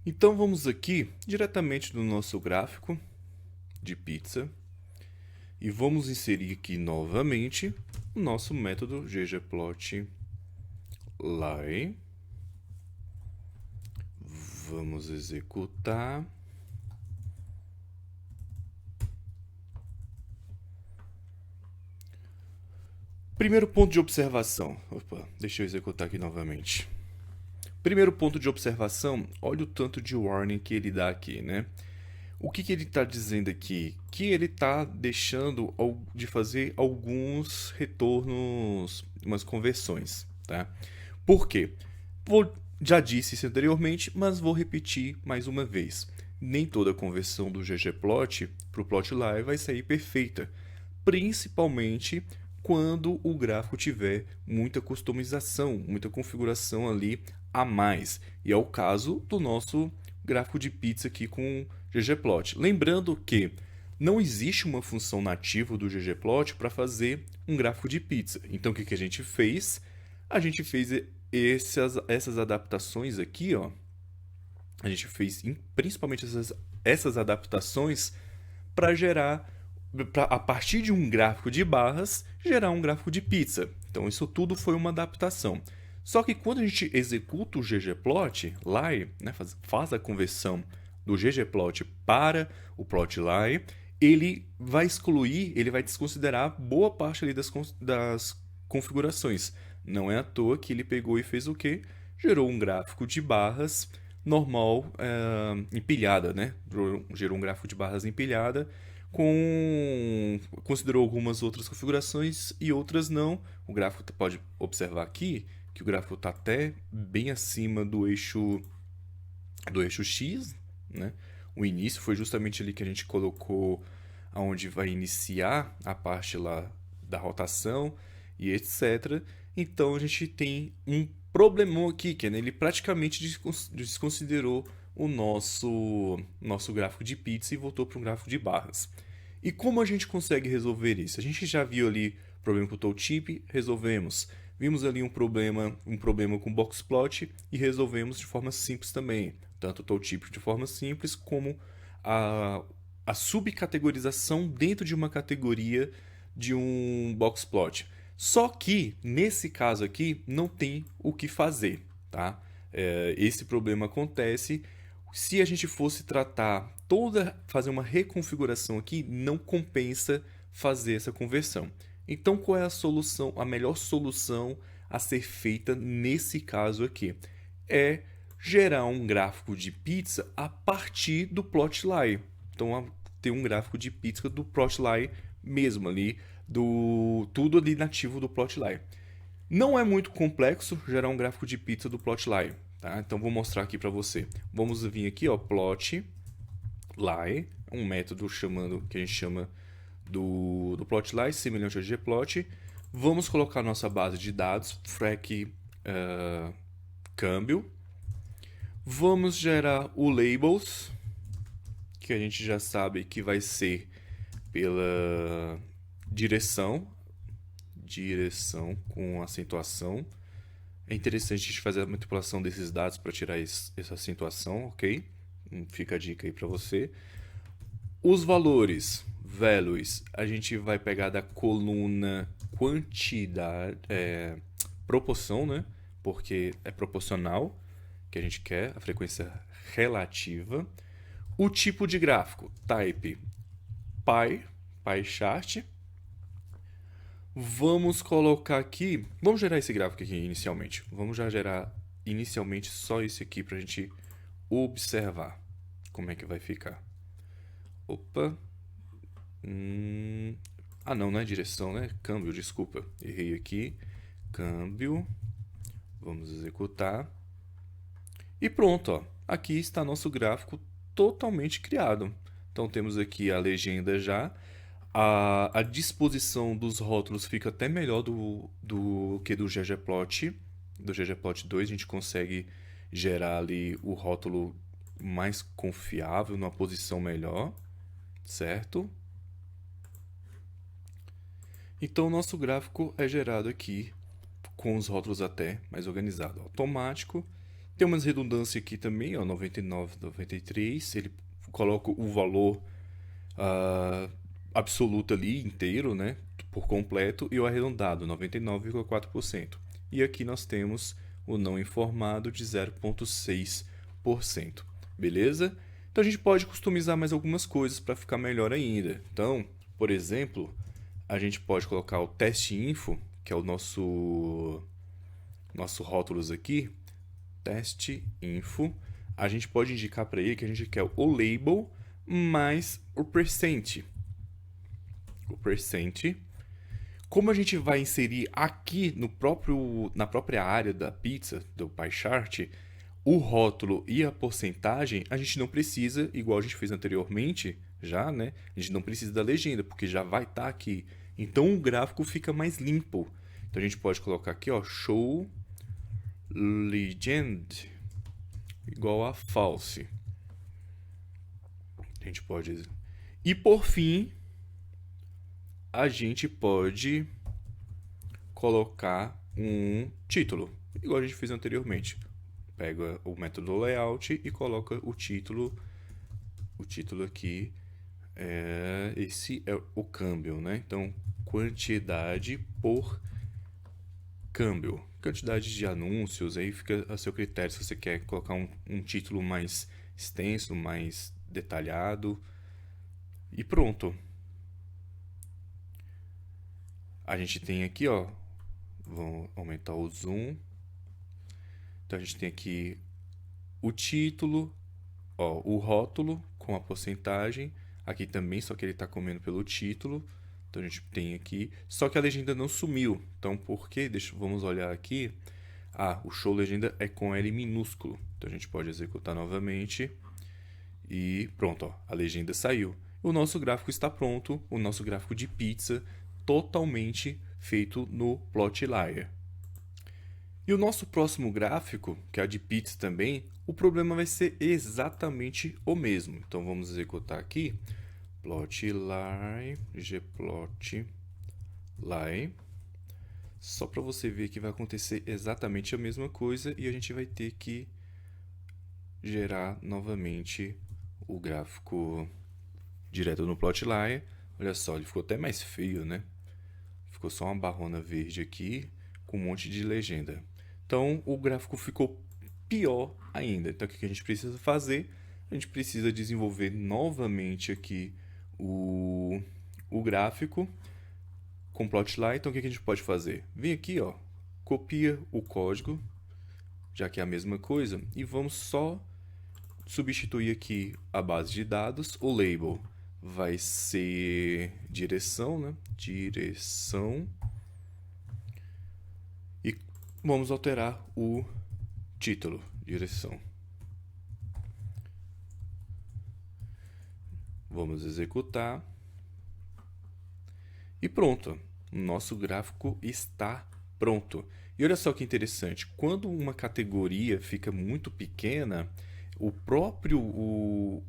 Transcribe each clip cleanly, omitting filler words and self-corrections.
Então vamos aqui diretamente no nosso gráfico de pizza e vamos inserir aqui novamente o nosso método ggplotLine. Vamos executar. Primeiro ponto de observação. Opa, deixa eu executar aqui novamente. Primeiro ponto de observação, olha o tanto de warning que ele dá aqui, né? O que ele está dizendo aqui? Que ele está deixando de fazer alguns retornos, umas conversões, tá? Por quê? Já disse isso anteriormente, mas vou repetir mais uma vez. Nem toda conversão do ggplot para o plotLine vai sair perfeita, principalmente quando o gráfico tiver muita customização, muita configuração ali a mais. E é o caso do nosso gráfico de pizza aqui com ggplot. Lembrando que não existe uma função nativa do ggplot para fazer um gráfico de pizza. Então o que a gente fez? A gente fez essas adaptações aqui, ó. A gente fez principalmente essas adaptações para gerar, a partir de um gráfico de barras, gerar um gráfico de pizza. Então isso tudo foi uma adaptação. Só que quando a gente executa o ggplotLine, né, faz a conversão do ggplot para o plotLine, ele vai excluir, ele vai desconsiderar boa parte ali das configurações. Não é à toa que ele pegou e fez o quê? Gerou um gráfico de barras normal, empilhada, né? Gerou um gráfico de barras empilhada, considerou algumas outras configurações e outras não. O gráfico pode observar aqui que o gráfico está até bem acima do eixo X, né? O início foi justamente ali que a gente colocou aonde vai iniciar a parte lá da rotação e etc. Então a gente tem um problemão aqui, que ele praticamente desconsiderou o nosso gráfico de pizza e voltou para um gráfico de barras. E como a gente consegue resolver isso? A gente já viu ali problema com o tooltip, resolvemos. Vimos ali um problema com o boxplot e resolvemos de forma simples também. Tanto o tooltip de forma simples como a subcategorização dentro de uma categoria de um boxplot. Só que, nesse caso aqui, não tem o que fazer, tá? Esse problema acontece se a gente fosse fazer uma reconfiguração aqui, não compensa fazer essa conversão. Então, qual é a melhor solução a ser feita nesse caso aqui? É gerar um gráfico de pizza a partir do plotLine. Então, ter um gráfico de pizza do plotLine mesmo ali, tudo ali nativo do plotLine. Não é muito complexo gerar um gráfico de pizza do plotLine, tá? Então vou mostrar aqui para você. Vamos vir aqui, ó, plotLine, um método que a gente chama do plotLine, semelhante ao ggplot. Vamos colocar nossa base de dados, frac câmbio. Vamos gerar o labels, que a gente já sabe que vai ser pela direção com acentuação. É interessante a gente fazer a manipulação desses dados para tirar essa acentuação, ok? Fica a dica aí para você. Os valores, values, a gente vai pegar da coluna quantidade, proporção, né? Porque é proporcional que a gente quer, a frequência relativa. O tipo de gráfico, type pie chart. Vamos colocar aqui, vamos gerar esse gráfico aqui inicialmente. Vamos já gerar inicialmente só esse aqui para a gente observar como é que vai ficar. Opa. Não é direção, né? Câmbio, desculpa. Errei aqui. Câmbio. Vamos executar. E pronto, ó. Aqui está nosso gráfico totalmente criado. Então temos aqui a legenda já. A disposição dos rótulos fica até melhor do que do ggplot. Do ggplot 2 a gente consegue gerar ali o rótulo mais confiável, numa posição melhor, certo? Então o nosso gráfico é gerado aqui com os rótulos até mais organizado, automático, Tem umas redundâncias aqui também, ó, 99, 93. Ele coloca o valor ah, absoluto ali, inteiro, né? Por completo, e o arredondado, 99,4%. E aqui nós temos o não informado de 0,6%. Beleza? Então a gente pode customizar mais algumas coisas para ficar melhor ainda. Então, por exemplo, a gente pode colocar o teste info, que é o nosso rótulos aqui, teste info. A gente pode indicar para ele que a gente quer o label mais o percent. O percent. Como a gente vai inserir aqui na própria área da pizza, do pie chart, o rótulo e a porcentagem, a gente não precisa, igual a gente fez anteriormente, já, né? A gente não precisa da legenda, porque já vai estar aqui. Então o gráfico fica mais limpo. Então a gente pode colocar aqui, ó, show legend igual a false. A gente pode. E por fim, a gente pode colocar um título, igual a gente fez anteriormente. Pega o método layout e coloca o título. O título aqui esse é o câmbio, né? Então, quantidade por câmbio. Quantidade de anúncios, aí fica a seu critério se você quer colocar um título mais extenso, mais detalhado. E pronto. A gente tem aqui, ó, vamos aumentar o zoom. Então a gente tem aqui o título, ó, o rótulo com a porcentagem. Aqui também, só que ele está comendo pelo título. Então a gente tem aqui, só que a legenda não sumiu. Então por quê? Vamos olhar aqui. Ah, o show legenda é com L minúsculo. Então a gente pode executar novamente. E pronto, ó, a legenda saiu. O nosso gráfico está pronto, o nosso gráfico de pizza totalmente feito no Plotly. E o nosso próximo gráfico, que é a de pizza também, o problema vai ser exatamente o mesmo. Então vamos executar aqui, Plotly, gplotly, só para você ver que vai acontecer exatamente a mesma coisa e a gente vai ter que gerar novamente o gráfico direto no Plotly. Olha só, ele ficou até mais feio, né? Ficou só uma barrona verde aqui com um monte de legenda. Então, o gráfico ficou pior ainda. Então, o que a gente precisa fazer? A gente precisa desenvolver novamente aqui o gráfico com Plotly. Então, o que a gente pode fazer? Vem aqui, ó, copia o código, já que é a mesma coisa, e vamos só substituir aqui a base de dados. O label vai ser direção, né? Direção. E vamos alterar o título, direção. Vamos executar. E pronto, nosso gráfico está pronto. E olha só que interessante, quando uma categoria fica muito pequena, o próprio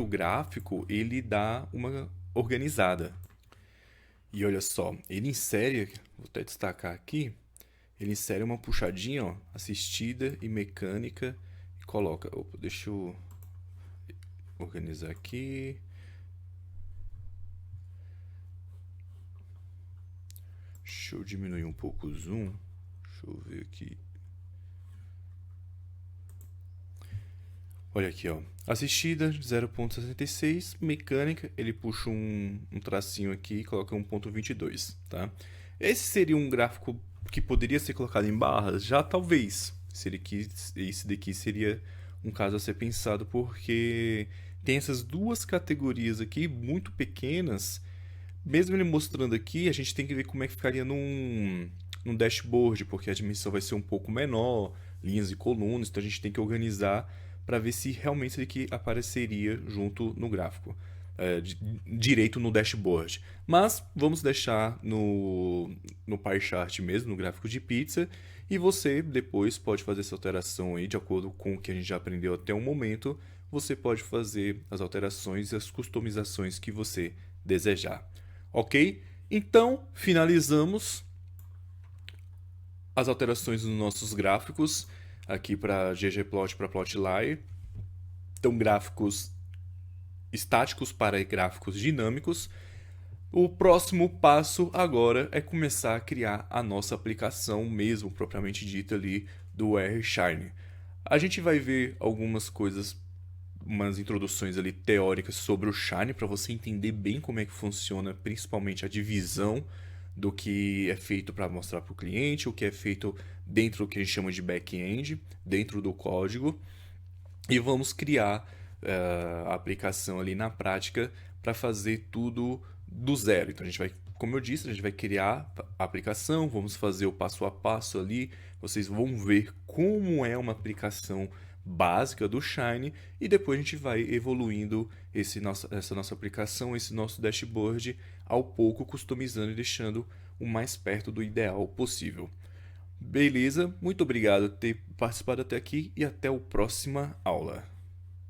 gráfico ele dá uma organizada. E olha só, ele insere, vou até destacar aqui, ele insere uma puxadinha, ó, assistida e mecânica e coloca. Opa, deixa eu organizar aqui. Deixa eu diminuir um pouco o zoom. Deixa eu ver aqui. Olha aqui, ó. Assistida 0.66, mecânica, ele puxa um tracinho aqui e coloca 1.22, tá? Esse seria um gráfico que poderia ser colocado em barras? Já talvez. Esse daqui seria um caso a ser pensado, porque tem essas duas categorias aqui muito pequenas. Mesmo ele mostrando aqui, a gente tem que ver como é que ficaria num dashboard, porque a dimensão vai ser um pouco menor, linhas e colunas, então a gente tem que organizar para ver se realmente isso aqui apareceria junto no gráfico, direito no dashboard. Mas vamos deixar no pie chart mesmo, no gráfico de pizza, e você depois pode fazer essa alteração aí de acordo com o que a gente já aprendeu até o momento. Você pode fazer as alterações e as customizações que você desejar. Ok? Então, finalizamos as alterações nos nossos gráficos. aqui para ggplot, para plotly. Então, gráficos estáticos para gráficos dinâmicos. O próximo passo agora é começar a criar a nossa aplicação mesmo, propriamente dita ali, do R-Shine. A gente vai ver algumas coisas, umas introduções ali teóricas sobre o Shine, para você entender bem como é que funciona, principalmente a divisão do que é feito para mostrar para o cliente, o que é feito dentro do que a gente chama de back-end, dentro do código. E vamos criar a aplicação ali na prática para fazer tudo do zero. Então a gente vai, como eu disse, a gente vai criar a aplicação, vamos fazer o passo a passo ali. Vocês vão ver como é uma aplicação básica do Shine e depois a gente vai evoluindo essa nossa aplicação, esse nosso dashboard ao pouco, customizando e deixando o mais perto do ideal possível. Beleza? Muito obrigado por ter participado até aqui e até a próxima aula.